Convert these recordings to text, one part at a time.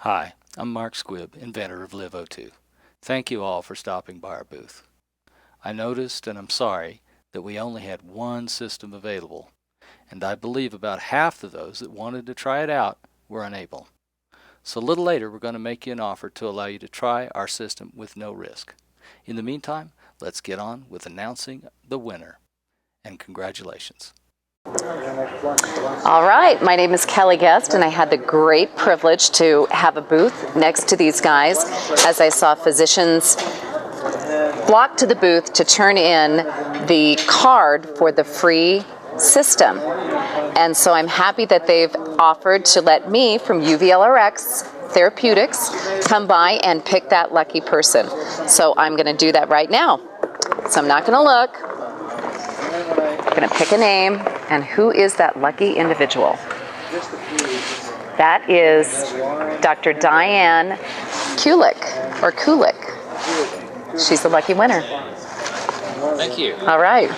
Hi, I'm Mark Squibb, inventor of LiveO2. Thank you all for stopping by our booth. I noticed, and I'm sorry, that we only had one system available, and I believe about half of those that wanted to try it out were unable. So a little later, we're going to make you an offer to allow you to try our system with no risk. In the meantime, let's get on with announcing the winner. And congratulations. All right, my name is Kelly Guest, and I had the great privilege to have a booth next to these guys as I saw physicians flock to the booth to turn in the card for the free system. And so I'm happy that they've offered to let me from UVLRX Therapeutics come by and pick that lucky person. So I'm going to do that right now. So I'm not going to look. I'm going to pick a name, and who is that lucky individual? That is Dr. Diane Kulik. She's the lucky winner. Thank you. All right.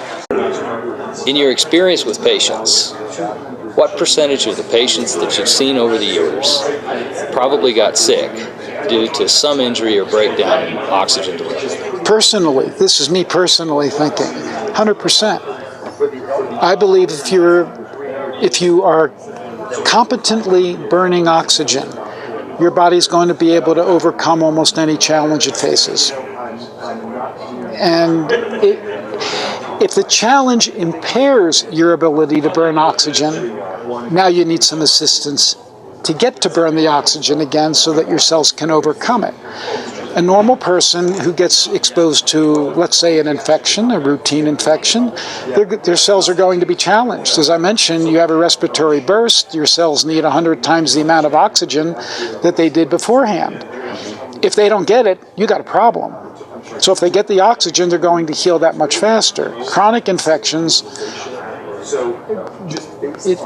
In your experience with patients, what percentage of the patients that you've seen over the years probably got sick due to some injury or breakdown in oxygen delivery? Personally, this is me personally thinking, 100%. I believe if you are competently burning oxygen, your body's going to be able to overcome almost any challenge it faces. And if the challenge impairs your ability to burn oxygen, now you need some assistance to get to burn the oxygen again so that your cells can overcome it. A normal person who gets exposed to, let's say, an infection, a routine infection, their cells are going to be challenged. As I mentioned, you have a respiratory burst, your cells need 100 times the amount of oxygen that they did beforehand. If they don't get it, you got a problem. So if they get the oxygen, they're going to heal that much faster. Chronic infections,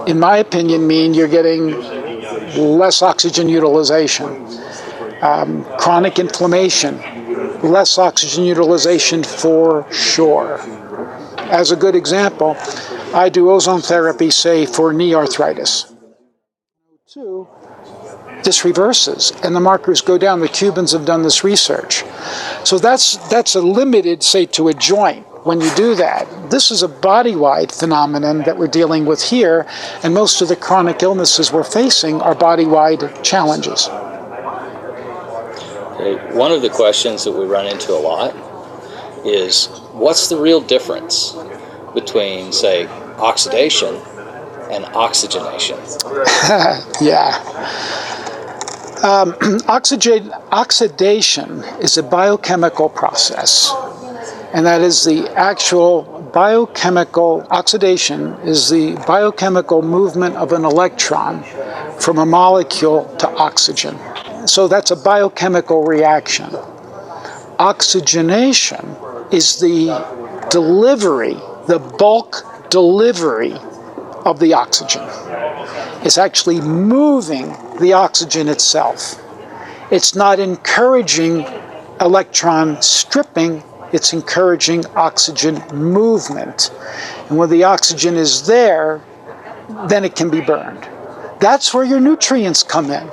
in my opinion, mean you're getting less oxygen utilization. Chronic inflammation, less oxygen utilization for sure. As a good example, I do ozone therapy, say, for knee arthritis. This reverses, and the markers go down. The Cubans have done this research. So that's a limited, say, to a joint. When you do that, this is a body-wide phenomenon that we're dealing with here, and most of the chronic illnesses we're facing are body-wide challenges. One of the questions that we run into a lot is, what's the real difference between, say, oxidation and oxygenation? Yeah. Oxidation is a biochemical process, and that is the actual biochemical, oxidation is the biochemical movement of an electron from a molecule to oxygen. So that's a biochemical reaction. Oxygenation is the delivery, the bulk delivery of the oxygen. It's actually moving the oxygen itself. It's not encouraging electron stripping, it's encouraging oxygen movement. And when the oxygen is there, then it can be burned. That's where your nutrients come in.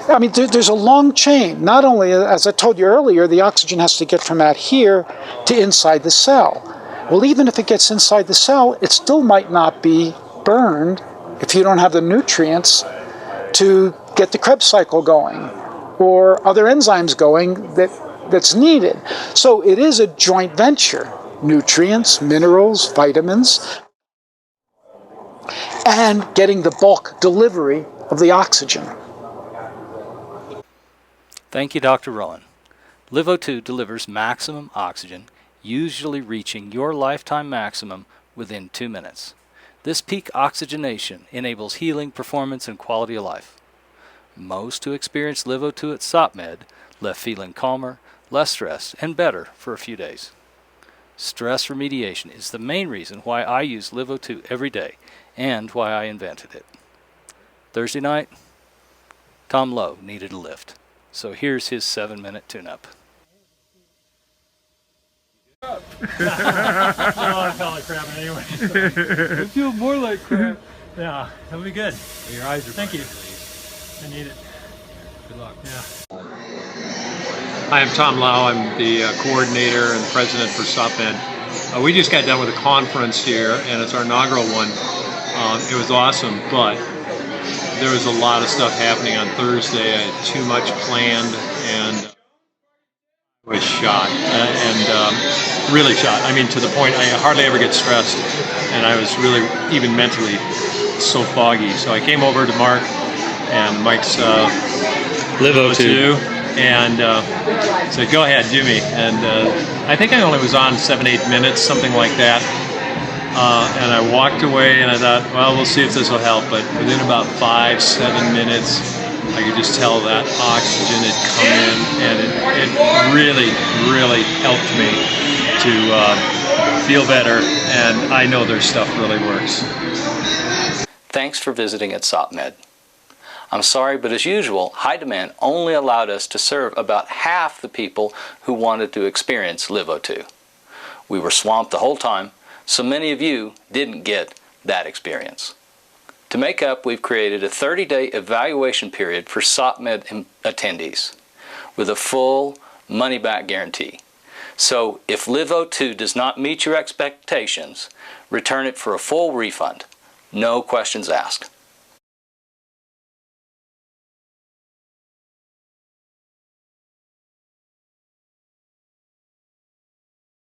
I mean, there's a long chain. Not only, as I told you earlier, the oxygen has to get from out here to inside the cell. Well, even if it gets inside the cell, it still might not be burned if you don't have the nutrients to get the Krebs cycle going or other enzymes going that's needed. So it is a joint venture. Nutrients, minerals, vitamins, and getting the bulk delivery of the oxygen. Thank you, Dr. Rowen. LiveO2 delivers maximum oxygen, usually reaching your lifetime maximum within 2 minutes. This peak oxygenation enables healing, performance, and quality of life. Most who experience LiveO2 at SOPMED left feeling calmer, less stressed, and better for a few days. Stress remediation is the main reason why I use LiveO2 every day and why I invented it. Thursday night, Tom Lowe needed a lift. So here's his 7-minute tune-up. I felt like crap anyway. I feel more like crap. Yeah, it'll be good. Your eyes are Thank you. please. I need it. Good luck. Yeah. Hi, I'm Tom Lau. I'm the coordinator and president for SOPMED. We just got done with a conference here, and it's our inaugural one. It was awesome, but there was a lot of stuff happening on Thursday. I had too much planned, and I was shot, really shot. I mean, to the point I hardly ever get stressed, and I was really, even mentally, so foggy. So I came over to Mark and Mike's LiveO2. And said, go ahead, Jimmy. And I think I only was on 7-8 minutes, something like that. And I walked away and I thought, well, we'll see if this will help. But within about 5-7 minutes, I could just tell that oxygen had come in, and it really, really helped me to feel better. And I know their stuff really works. Thanks for visiting at SOPMED. I'm sorry, but as usual, high demand only allowed us to serve about half the people who wanted to experience LiveO2. We were swamped the whole time, so many of you didn't get that experience. To make up, we've created a 30-day evaluation period for SOPMED attendees with a full money-back guarantee. So if LiveO2 does not meet your expectations, return it for a full refund. No questions asked.